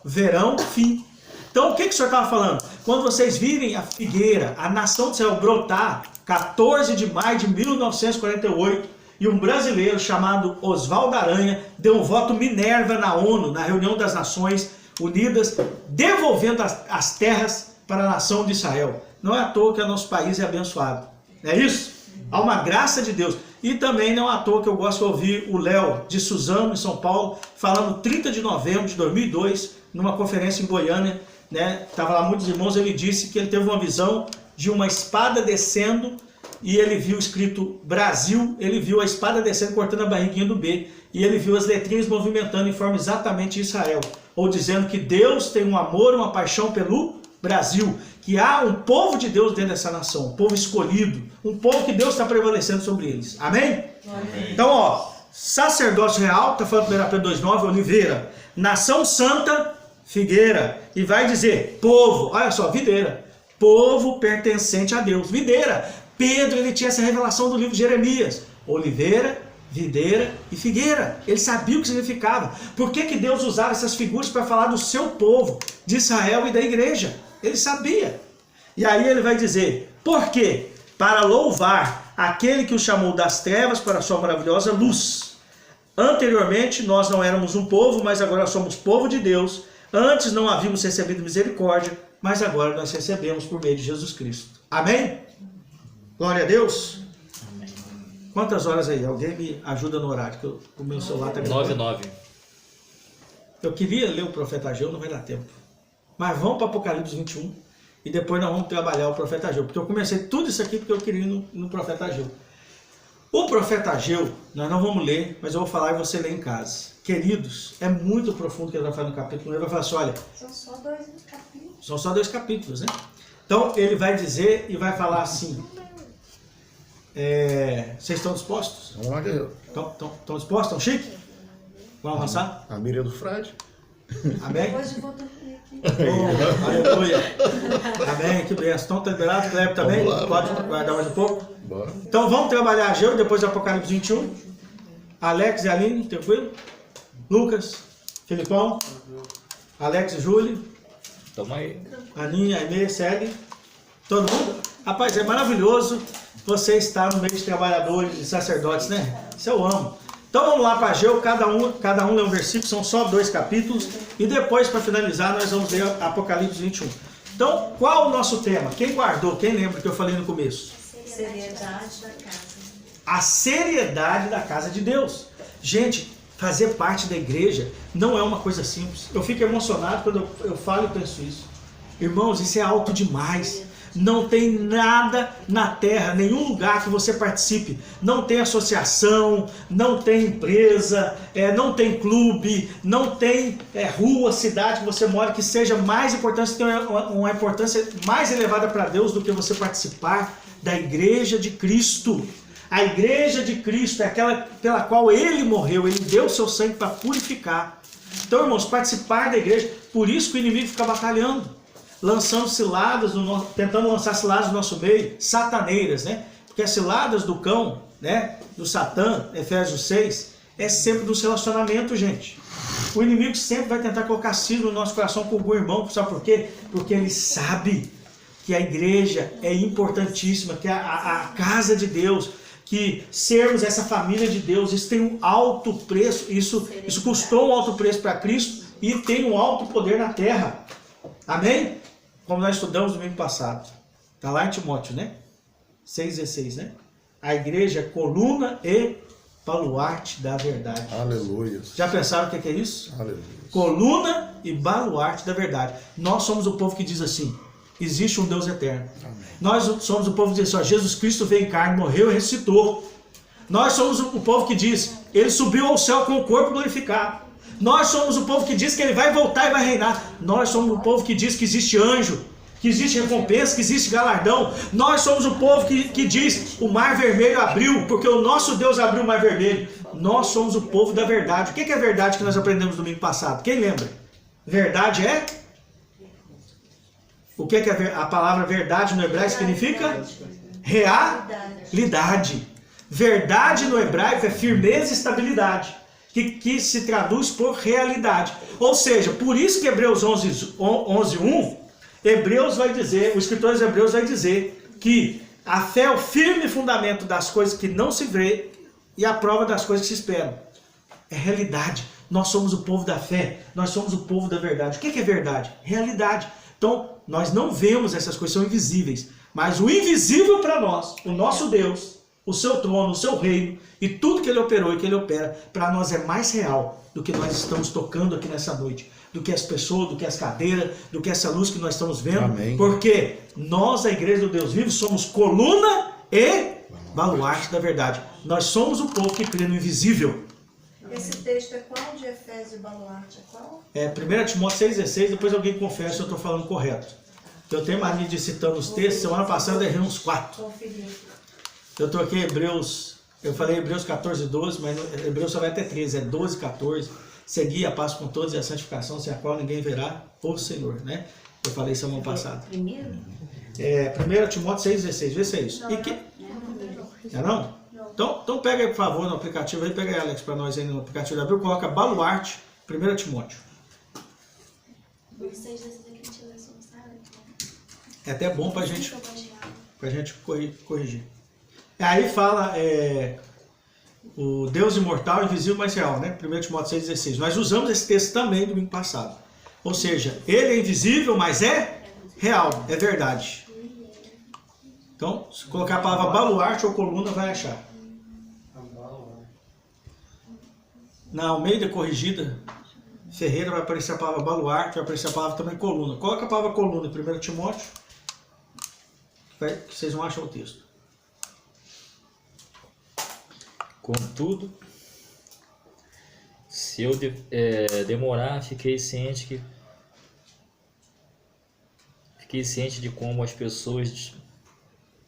Verão, fim. Então o que o senhor estava falando? Quando vocês virem a figueira, a nação de Israel brotar, 14 de maio de 1948, e um brasileiro chamado Oswaldo Aranha deu um voto Minerva na ONU, na reunião das Nações Unidas, devolvendo as terras para a nação de Israel. Não é à toa que o nosso país é abençoado. É isso? Há uma graça de Deus. E também não é à toa que eu gosto de ouvir o Léo de Suzano, em São Paulo, falando 30 de novembro de 2002, numa conferência em Goiânia, né? Estava lá muitos irmãos, ele disse que ele teve uma visão de uma espada descendo, e ele viu escrito Brasil, ele viu a espada descendo, cortando a barriguinha do B, e ele viu as letrinhas movimentando em forma exatamente de Israel, ou dizendo que Deus tem um amor, uma paixão pelo Brasil, que há um povo de Deus dentro dessa nação, um povo escolhido, um povo que Deus está prevalecendo sobre eles. Amém? Amém. Então, ó, sacerdócio real, está falando 1 Pedro 2,9, oliveira, nação santa, figueira, e vai dizer, povo, olha só, videira, povo pertencente a Deus, videira. Pedro, ele tinha essa revelação do livro de Jeremias, oliveira, videira e figueira. Ele sabia o que significava. Por que Deus usava essas figuras para falar do seu povo, de Israel e da igreja? Ele sabia. E aí ele vai dizer, por quê? Para louvar aquele que o chamou das trevas para a sua maravilhosa luz. Anteriormente nós não éramos um povo, mas agora somos povo de Deus. Antes não havíamos recebido misericórdia, mas agora nós recebemos por meio de Jesus Cristo. Amém? Glória a Deus. Amém. Quantas horas aí? Alguém me ajuda no horário, que o meu celular está gravando. 9. Eu queria ler o profeta Ageu, não vai dar tempo. Mas vamos para Apocalipse 21 e depois nós vamos trabalhar o profeta Ageu. Porque eu comecei tudo isso aqui porque eu queria ir no profeta Ageu. O profeta Ageu, nós não vamos ler, mas eu vou falar e você lê em casa. Queridos, é muito profundo o que ele vai falar no capítulo 1. Ele vai falar assim, olha... São só 2 capítulos. São só 2 capítulos, né? Então ele vai dizer e vai falar assim... vocês estão dispostos? Vamos lá, guerreiro. Estão dispostos? Estão chique? Vamos avançar? A mira do frade. Amém? Depois eu vou dormir. Oh, aleluia. Amém, que bênção. Então, tá liberado? Cleber também? Vamos lá, Pode guardar mais um pouco? Bora. Então, vamos trabalhar Ageu, depois do Apocalipse 21. Alex e Aline, tranquilo? Lucas, Filipão, Alex e Júlio, Toma aí. Aninha, Aimee, segue. Todo mundo? Rapaz, é maravilhoso você estar no meio de trabalhadores e sacerdotes, né? Isso eu amo. Então vamos lá para Ageu, cada um lê um versículo, são só 2 capítulos. E depois, para finalizar, nós vamos ler Apocalipse 21. Então, qual o nosso tema? Quem guardou? Quem lembra que eu falei no começo? Seriedade da casa. A seriedade da casa de Deus. Gente, fazer parte da igreja não é uma coisa simples. Eu fico emocionado quando eu falo e penso isso. Irmãos, isso é alto demais. Não tem nada na terra, nenhum lugar que você participe. Não tem associação, não tem empresa, não tem clube, não tem rua, cidade que você mora que seja mais importante, tenha uma importância mais elevada para Deus do que você participar da igreja de Cristo. A igreja de Cristo é aquela pela qual Ele morreu, Ele deu o seu sangue para purificar. Então, irmãos, participar da igreja, por isso que o inimigo fica batalhando, lançando ciladas, tentando lançar ciladas no nosso meio, sataneiras, né? Porque as ciladas do cão, né? Do Satã, Efésios 6, é sempre dos relacionamentos, gente. O inimigo sempre vai tentar colocar cisma no nosso coração com algum irmão, sabe por quê? Porque ele sabe que a igreja é importantíssima, que a casa de Deus, que sermos essa família de Deus, isso tem um alto preço, isso custou um alto preço para Cristo e tem um alto poder na terra. Amém? Como nós estudamos no domingo passado. Está lá em Timóteo, né? 6,16, né? A igreja é coluna e baluarte da verdade. Aleluia. Já pensaram o que é isso? Aleluia. Coluna e baluarte da verdade. Nós somos o povo que diz assim: existe um Deus eterno. Amém. Nós somos o povo que diz assim: ó, Jesus Cristo veio em carne, morreu e ressuscitou. Nós somos o povo que diz: Ele subiu ao céu com o corpo glorificado. Nós somos o povo que diz que Ele vai voltar e vai reinar. Nós somos o povo que diz que existe anjo, que existe recompensa, que existe galardão. Nós somos o povo que diz: o mar vermelho abriu, porque o nosso Deus abriu o mar vermelho. Nós somos o povo da verdade. O que é a verdade que nós aprendemos no domingo passado? Quem lembra? Verdade é... O que é a palavra verdade no hebraico significa? Realidade. Verdade no hebraico é firmeza e estabilidade, que se traduz por realidade. Ou seja, por isso que Hebreus 11:1, Hebreus vai dizer, o escritor dos Hebreus vai dizer que a fé é o firme fundamento das coisas que não se vê e a prova das coisas que se esperam. É realidade. Nós somos o povo da fé, nós somos o povo da verdade. O que é verdade? Realidade. Então, nós não vemos essas coisas, são invisíveis. Mas o invisível para nós, o nosso Deus, o seu trono, o seu reino e tudo que Ele operou e que Ele opera, para nós é mais real do que nós estamos tocando aqui nessa noite. Do que as pessoas, do que as cadeiras, do que essa luz que nós estamos vendo. Amém. Porque nós, a igreja do Deus vivo, somos coluna e baluarte da verdade. Nós somos o povo que crê no invisível. Esse texto é qual de Efésios e baluarte? É qual? É 1 Timóteo 6,16, depois alguém confere se eu estou falando correto. Eu tenho mania de citando os textos, semana passada eu errei uns 4. Conferir. Eu troquei Hebreus, eu falei Hebreus 14:12, mas Hebreus só vai até 13, é 12:14. Segui a paz com todos e a santificação, sem a qual ninguém verá o Senhor, né? Eu falei semana passada. Primeiro? 1 Timóteo 6,16, vê se é isso. Não? Então pega aí, por favor, no aplicativo aí, pega aí, Alex, para nós aí no aplicativo da Bíblia, coloca baluarte, 1 Timóteo. É até bom pra gente corrigir. Aí fala o Deus imortal, invisível, mas real, né? 1 Timóteo 6,16. Nós usamos esse texto também no domingo passado. Ou seja, ele é invisível, mas é real, é verdade. Então, se colocar a palavra baluarte ou coluna, vai achar. Na Almeida corrigida, Ferreira, vai aparecer a palavra baluarte, vai aparecer a palavra também coluna. Coloca a palavra coluna em 1 Timóteo, que vocês vão achar o texto. Contudo, se eu demorar, fiquei ciente de como as pessoas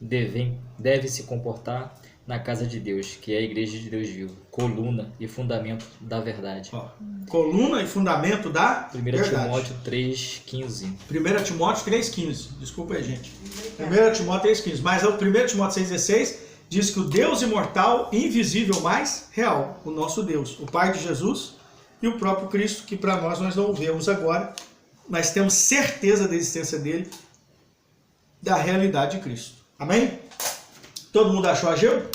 devem se comportar na casa de Deus, que é a igreja de Deus vivo, coluna e fundamento da verdade. Ó, coluna e fundamento da 1 verdade. Timóteo 3,15. 1 Timóteo 3,15. Desculpa aí, gente. 1 Timóteo 3,15. Mas o 1 Timóteo 6,16 diz que o Deus imortal, invisível, mais real, o nosso Deus, o Pai de Jesus e o próprio Cristo, que para nós não o vemos agora, mas temos certeza da existência dele, da realidade de Cristo. Amém? Todo mundo achou Ageu?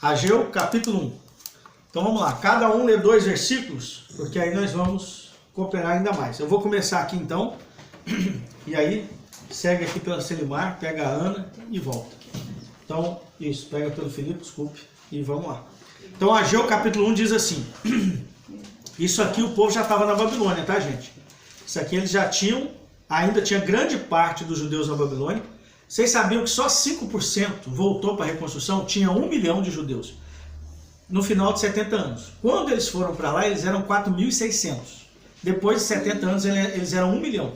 Ageu, capítulo 1. Então vamos lá, cada um lê 2 versículos, porque aí nós vamos cooperar ainda mais. Eu vou começar aqui então, e aí segue aqui pela Selimar, pega a Ana e volta. Então, isso, pega pelo Felipe, desculpe, e vamos lá. Então Ageu, capítulo 1 diz assim, isso aqui o povo já estava na Babilônia, tá, gente? Isso aqui eles já tinham, ainda tinha grande parte dos judeus na Babilônia. Vocês sabiam que só 5% voltou para a reconstrução? Tinha 1 milhão de judeus no final de 70 anos. Quando eles foram para lá, eles eram 4.600. Depois de 70 anos, eles eram 1 milhão.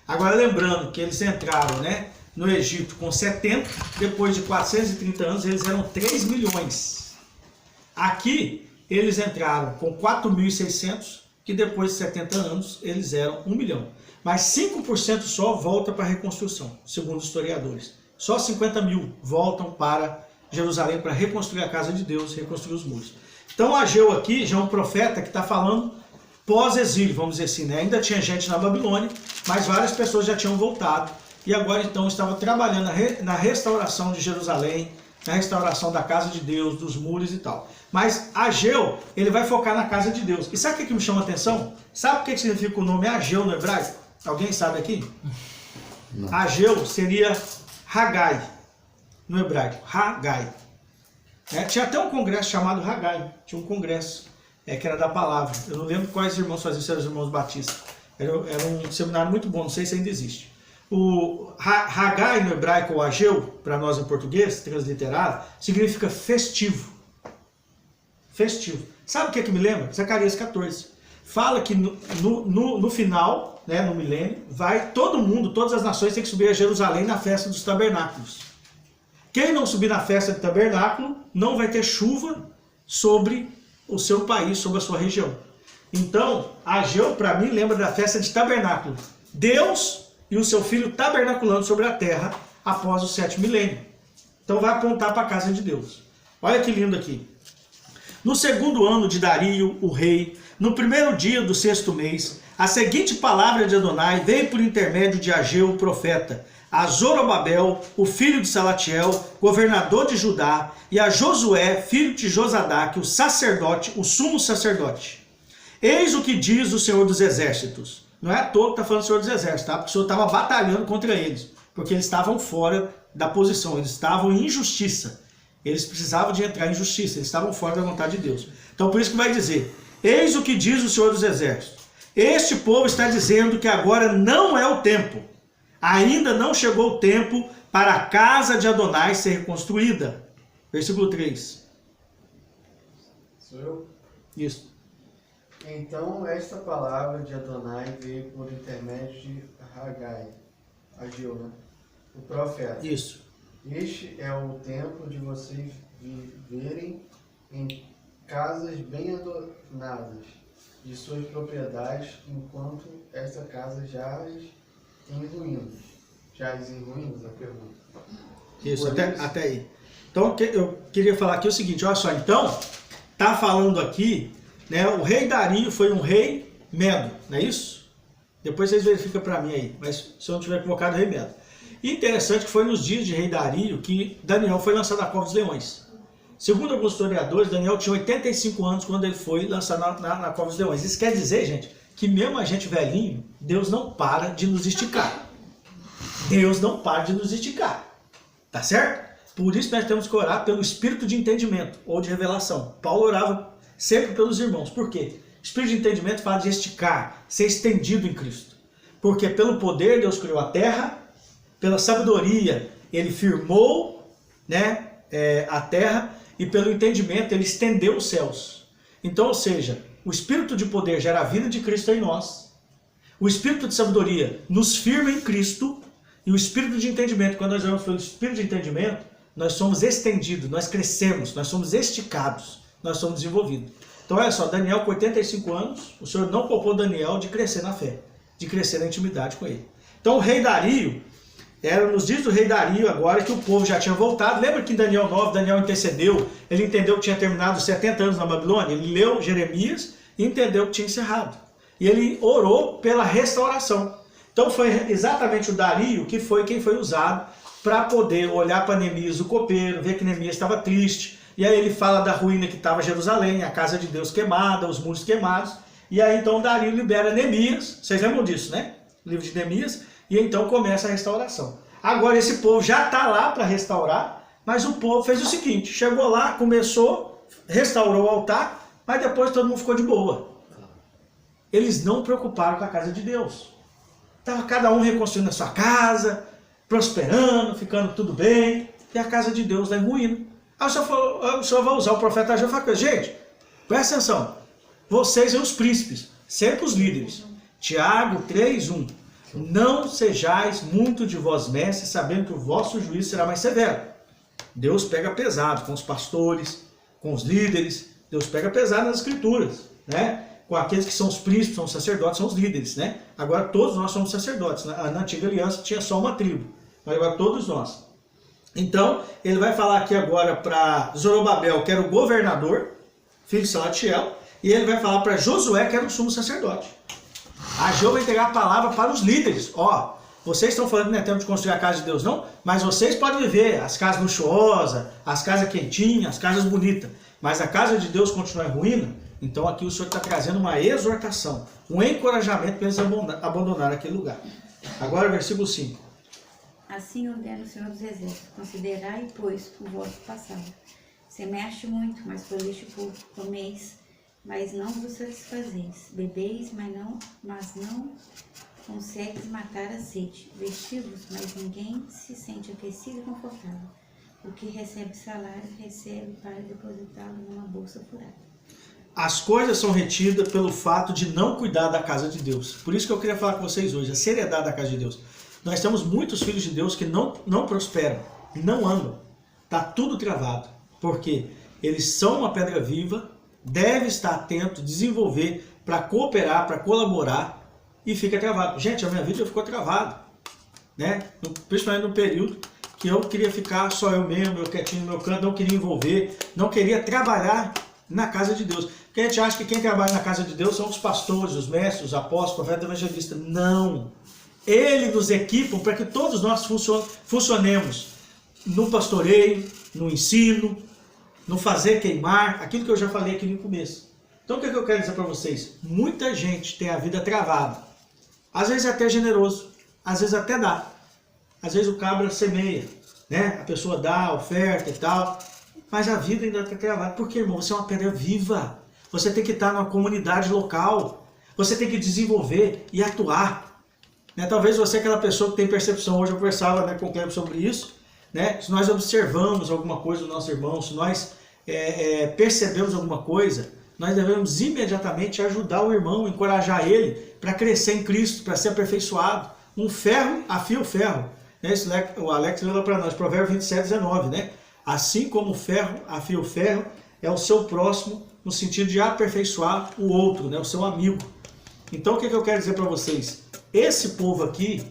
Agora, lembrando que eles entraram, né, no Egito com 70, depois de 430 anos, eles eram 3 milhões. Aqui, eles entraram com 4.600, que depois de 70 anos, eles eram 1 milhão. Mas 5% só volta para a reconstrução, segundo os historiadores. Só 50 mil voltam para Jerusalém para reconstruir a casa de Deus, reconstruir os muros. Então Ageu aqui já é um profeta que está falando pós-exílio, vamos dizer assim, né? Ainda tinha gente na Babilônia, mas várias pessoas já tinham voltado. E agora então estava trabalhando na restauração de Jerusalém, na restauração da casa de Deus, dos muros e tal. Mas Ageu, ele vai focar na casa de Deus. E sabe o que me chama a atenção? Sabe o que significa o nome Ageu no hebraico? Alguém sabe aqui? Não. Ageu seria Hagai, no hebraico. Hagai. Tinha até um congresso chamado Hagai. Tinha um congresso que era da palavra. Eu não lembro quais irmãos faziam, se eram os irmãos batistas. Era um seminário muito bom, não sei se ainda existe. O Hagai no hebraico, ou Ageu, para nós em português, transliterado, significa festivo. Festivo. Sabe o que me lembra? Zacarias 14. Fala que no final, né, no milênio, vai todo mundo, todas as nações têm que subir a Jerusalém na festa dos tabernáculos. Quem não subir na festa do tabernáculo, não vai ter chuva sobre o seu país, sobre a sua região. Então, Ageu, para mim, lembra da festa de tabernáculo. Deus e o seu filho tabernaculando sobre a terra após o 7º milênio. Então vai apontar para a casa de Deus. Olha que lindo aqui. No 2º ano de Dario, o rei, no 1º dia do 6º mês, a seguinte palavra de Adonai veio por intermédio de Ageu, o profeta, a Zorobabel, o filho de Salatiel, governador de Judá, e a Josué, filho de Josadaque, o sacerdote, o sumo sacerdote. Eis o que diz o Senhor dos Exércitos. Não é à toa que está falando do Senhor dos Exércitos, tá? Porque o Senhor estava batalhando contra eles, porque eles estavam fora da posição, eles estavam em injustiça. Eles precisavam de entrar em justiça, eles estavam fora da vontade de Deus. Então por isso que vai dizer, eis o que diz o Senhor dos Exércitos. Este povo está dizendo que agora não é o tempo. Ainda não chegou o tempo para a casa de Adonai ser reconstruída. Versículo 3. Sou eu? Isso. Então esta palavra de Adonai veio por intermédio de Hagai, Ageu, né? O profeta. Isso. Este é o tempo de vocês viverem em casas bem adornadas de suas propriedades, enquanto esta casa jaz em ruínas. Jaz em ruínas, a pergunta. Isso, até aí. Então eu queria falar aqui o seguinte, olha só, então, tá falando aqui, né, o rei Dario foi um rei Medo, não é isso? Depois vocês verificam para mim aí, mas se eu não tiver colocado rei Medo. E interessante que foi nos dias de rei Dario que Daniel foi lançado na cova dos leões. Segundo alguns historiadores, Daniel tinha 85 anos quando ele foi lançado na cova dos leões. Isso quer dizer, gente, que mesmo a gente velhinho, Deus não para de nos esticar. Deus não para de nos esticar. Tá certo? Por isso nós temos que orar pelo espírito de entendimento ou de revelação. Paulo orava sempre pelos irmãos. Por quê? Espírito de entendimento fala de esticar, ser estendido em Cristo. Porque pelo poder Deus criou a terra, pela sabedoria ele firmou, né, a terra, e pelo entendimento ele estendeu os céus. Então, ou seja, o espírito de poder gera a vida de Cristo em nós, o espírito de sabedoria nos firma em Cristo, e o espírito de entendimento, quando nós vamos pelo espírito de entendimento, nós somos estendidos, nós crescemos, nós somos esticados, nós somos desenvolvidos. Então olha só, Daniel com 85 anos, o Senhor não poupou Daniel de crescer na fé, de crescer na intimidade com ele. Então o rei Dario, era nos dias do rei Dario agora que o povo já tinha voltado. Lembra que em Daniel 9, Daniel intercedeu, ele entendeu que tinha terminado os 70 anos na Babilônia, ele leu Jeremias e entendeu que tinha encerrado. E ele orou pela restauração. Então foi exatamente o Dario que foi quem foi usado para poder olhar para Neemias o copeiro, ver que Neemias estava triste. E aí ele fala da ruína que estava Jerusalém, a casa de Deus queimada, os muros queimados. E aí então Dario libera Neemias, vocês lembram disso, né? O livro de Neemias. E então começa a restauração. Agora esse povo já está lá para restaurar, mas o povo fez o seguinte, chegou lá, começou, restaurou o altar, mas depois todo mundo ficou de boa. Eles não preocuparam com a casa de Deus. Estava cada um reconstruindo a sua casa, prosperando, ficando tudo bem, e a casa de Deus lá em ruína. Aí o senhor vai usar o profeta Ageu e falar, gente, presta atenção, vocês são os príncipes, sempre os líderes. Tiago 3:1. Não sejais muito de vós mestres, sabendo que o vosso juízo será mais severo. Deus pega pesado com os pastores, com os líderes, Deus pega pesado nas escrituras, né? Com aqueles que são os príncipes, são os sacerdotes, são os líderes, né? Agora todos nós somos sacerdotes. Na antiga aliança tinha só uma tribo, mas agora todos nós. Então, ele vai falar aqui agora para Zorobabel, que era o governador, filho de Salatiel, e ele vai falar para Josué, que era o sumo sacerdote. Ageu vai entregar a palavra para os líderes. Ó, vocês estão falando que não é tempo de construir a casa de Deus, não? Mas vocês podem viver as casas luxuosas, as casas quentinhas, as casas bonitas. Mas a casa de Deus continua em ruína. Então aqui o Senhor está trazendo uma exortação, um encorajamento para eles abandonar aquele lugar. Agora versículo 5. Assim ordena o Senhor dos Exércitos, considerai, pois, o vosso passado. Semeaste muito, mas colheste pouco, comeis, mas não vos satisfazeis, bebeis, mas não consegues matar a sede, vestivos, mas ninguém se sente aquecido e confortável. O que recebe salário, recebe para depositá-lo numa bolsa furada. As coisas são retidas pelo fato de não cuidar da casa de Deus. Por isso que eu queria falar com vocês hoje, a seriedade da casa de Deus. Nós temos muitos filhos de Deus que não prosperam, não andam. Está tudo travado, porque eles são uma pedra viva, deve estar atento, desenvolver, para cooperar, para colaborar, e fica travado. Gente, a minha vida ficou travada, né? Principalmente no período que eu queria ficar só eu mesmo, eu quietinho no meu canto, não queria envolver, não queria trabalhar na casa de Deus. Porque a gente acha que quem trabalha na casa de Deus são os pastores, os mestres, os apóstolos, profetas, evangelistas. Não! Ele nos equipa para que todos nós funcionemos no pastoreio, no ensino, no fazer queimar, aquilo que eu já falei aqui no começo. Então o que eu quero dizer para vocês? Muita gente tem a vida travada. Às vezes é até generoso, às vezes até dá. Às vezes o cabra semeia, né? A pessoa dá, oferta e tal, mas a vida ainda está travada. Por quê, irmão? Você é uma pedra viva. Você tem que estar numa comunidade local. Você tem que desenvolver e atuar. Né? Talvez você é aquela pessoa que tem percepção. Hoje eu conversava, né, com o Cleber sobre isso. Né? Se nós observamos alguma coisa do nosso irmão, se nós percebemos alguma coisa, nós devemos imediatamente ajudar o irmão, encorajar ele para crescer em Cristo, para ser aperfeiçoado. Um ferro afia o ferro. Né? Isso, o Alex leu para nós, Provérbios 27:19. Né? Assim como o ferro afia o ferro, é o seu próximo, no sentido de aperfeiçoar o outro, né? O seu amigo. Então o que eu quero dizer para vocês? Esse povo aqui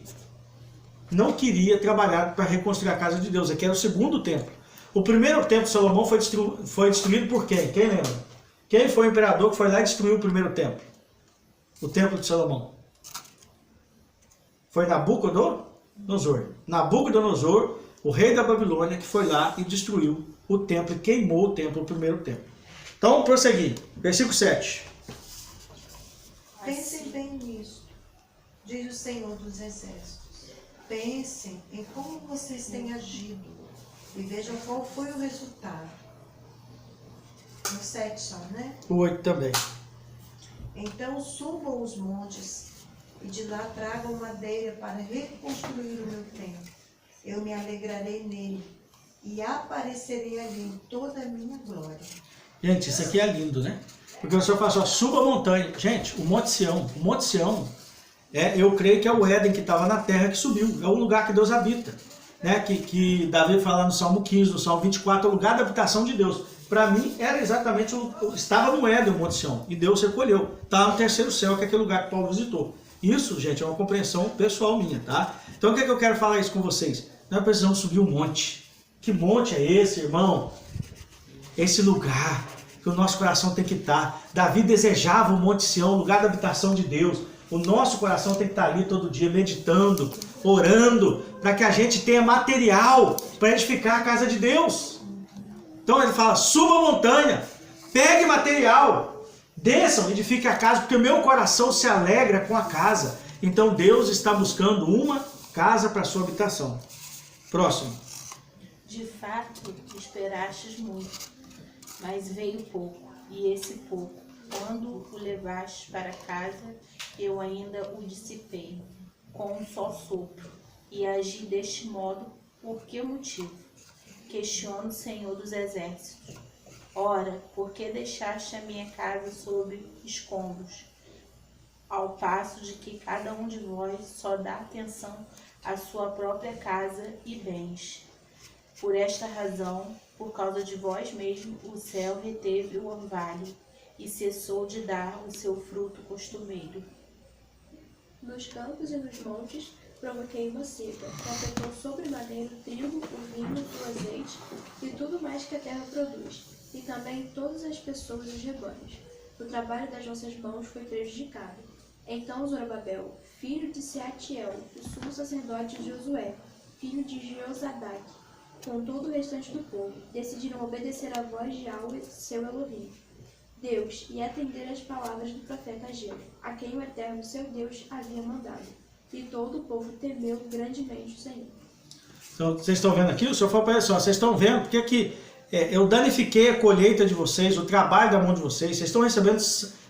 não queria trabalhar para reconstruir a casa de Deus. Aqui era o segundo templo. O primeiro templo de Salomão foi destruído por quem? Quem lembra? Quem foi o imperador que foi lá e destruiu o primeiro templo? O templo de Salomão. Foi Nabucodonosor. Nabucodonosor, o rei da Babilônia, que foi lá e destruiu o templo e queimou o templo, o primeiro templo. Então, prosseguir. Versículo 7. Pensem bem nisso, diz o Senhor dos Exércitos. Pensem em como vocês têm agido e vejam qual foi o resultado. No 7 só, né? O 8 também. Então subam os montes e de lá tragam madeira para reconstruir o meu templo. Eu me alegrarei nele e aparecerei ali em toda a minha glória. Gente, isso aqui é lindo, né? Porque o Senhor fala assim, suba a montanha. Gente, o Monte Sião, eu creio que é o Éden que estava na terra que subiu. É o lugar que Deus habita. né, que Davi fala no Salmo 15, no Salmo 24, é o lugar da habitação de Deus. Para mim, era exatamente, estava no Éden, o Monte Sião, e Deus recolheu. Está no terceiro céu, que é aquele lugar que Paulo visitou. Isso, gente, é uma compreensão pessoal minha, tá? Então, o que é que eu quero falar isso com vocês? Nós precisamos subir um monte. Que monte é esse, irmão? Esse lugar que o nosso coração tem que estar. Davi desejava o Monte Sião, o lugar da habitação de Deus. O nosso coração tem que estar ali todo dia, meditando, orando, para que a gente tenha material para edificar a casa de Deus. Então ele fala, suba a montanha, pegue material, desçam, edifique a casa, porque o meu coração se alegra com a casa. Então Deus está buscando uma casa para a sua habitação. Próximo. De fato, esperastes muito, mas veio pouco, e esse pouco, quando o levaste para casa, eu ainda o dissipei, com um só sopro, e agi deste modo, por que motivo? Questiono o Senhor dos Exércitos. Ora, por que deixaste a minha casa sob escombros, ao passo de que cada um de vós só dá atenção à sua própria casa e bens? Por esta razão, por causa de vós mesmos, o céu reteve o orvalho e cessou de dar o seu fruto costumeiro. Nos campos e nos montes provoquei uma seca, que afetou sobremaneira o trigo, o vinho, o azeite e tudo mais que a terra produz, e também todas as pessoas e os rebanhos. O trabalho das nossas mãos foi prejudicado. Então Zorobabel, filho de Sealtiel, o sumo sacerdote Josué, filho de Josadac, com todo o restante do povo, decidiram obedecer à voz de Yahweh, seu Elohim, Deus, e atender às palavras do profeta Ageu, a quem o Eterno, seu Deus, havia mandado. E todo o povo temeu grandemente o Senhor. Então, vocês estão vendo aqui? O Senhor falou para eles, vocês estão vendo porque que eu danifiquei a colheita de vocês, o trabalho da mão de vocês, vocês estão recebendo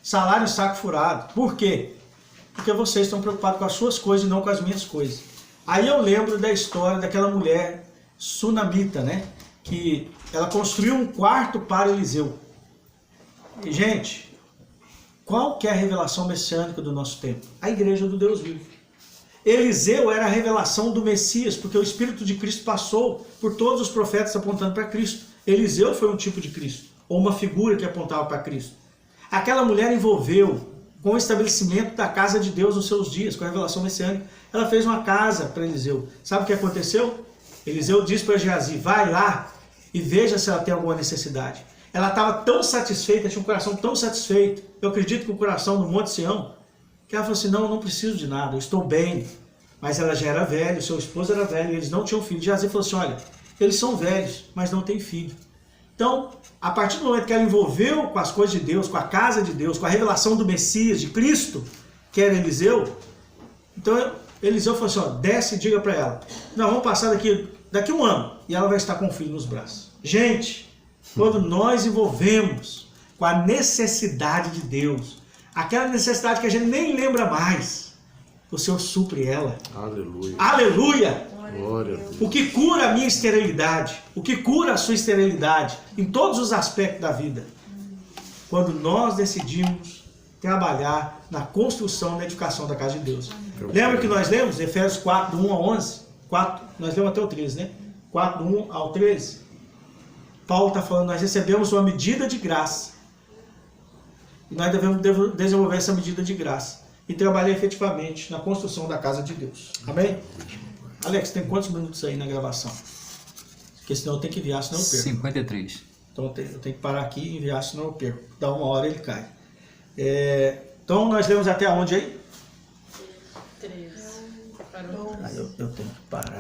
salário em saco furado. Por quê? Porque vocês estão preocupados com as suas coisas e não com as minhas coisas. Aí eu lembro da história daquela mulher sunamita, né? Que ela construiu um quarto para Eliseu. E, gente, qual que é a revelação messiânica do nosso tempo? A igreja do Deus vivo. Eliseu era a revelação do Messias, porque o Espírito de Cristo passou por todos os profetas apontando para Cristo. Eliseu foi um tipo de Cristo, ou uma figura que apontava para Cristo. Aquela mulher envolveu com o estabelecimento da casa de Deus nos seus dias, com a revelação messiânica. Ela fez uma casa para Eliseu. Sabe o que aconteceu? Eliseu disse para Geazi, vai lá e veja se ela tem alguma necessidade. Ela estava tão satisfeita, tinha um coração tão satisfeito, eu acredito que o coração do Monte Sião, que ela falou assim, não, eu não preciso de nada, eu estou bem. Mas ela já era velha, seu esposo era velho, eles não tinham filho. Geazi falou assim, olha, eles são velhos, mas não têm filho. Então, a partir do momento que ela envolveu com as coisas de Deus, com a casa de Deus, com a revelação do Messias, de Cristo, que era Eliseu, então Eliseu falou assim, ó, desce e diga para ela, não, vamos passar daqui um ano, e ela vai estar com o filho nos braços. Gente, quando nós envolvemos com a necessidade de Deus, aquela necessidade que a gente nem lembra mais, o Senhor supre ela. Aleluia. Aleluia! Glória a Deus. O que cura a minha esterilidade, o que cura a sua esterilidade, em todos os aspectos da vida. Quando nós decidimos trabalhar na construção, na edificação da casa de Deus. Lembra que nós lemos Efésios 4, do 1 ao 11? Nós lemos até o 13, né? 4, do 1 ao 13. Paulo está falando, nós recebemos uma medida de graça. E nós devemos desenvolver essa medida de graça. E trabalhar efetivamente na construção da casa de Deus. Amém? Alex, tem quantos minutos aí na gravação? Porque senão eu tenho que enviar, senão eu perco. 53. Então eu tenho que parar aqui e enviar, senão eu perco. Dá uma hora ele cai. Então nós lemos até onde aí? 13. Aí eu tenho que parar.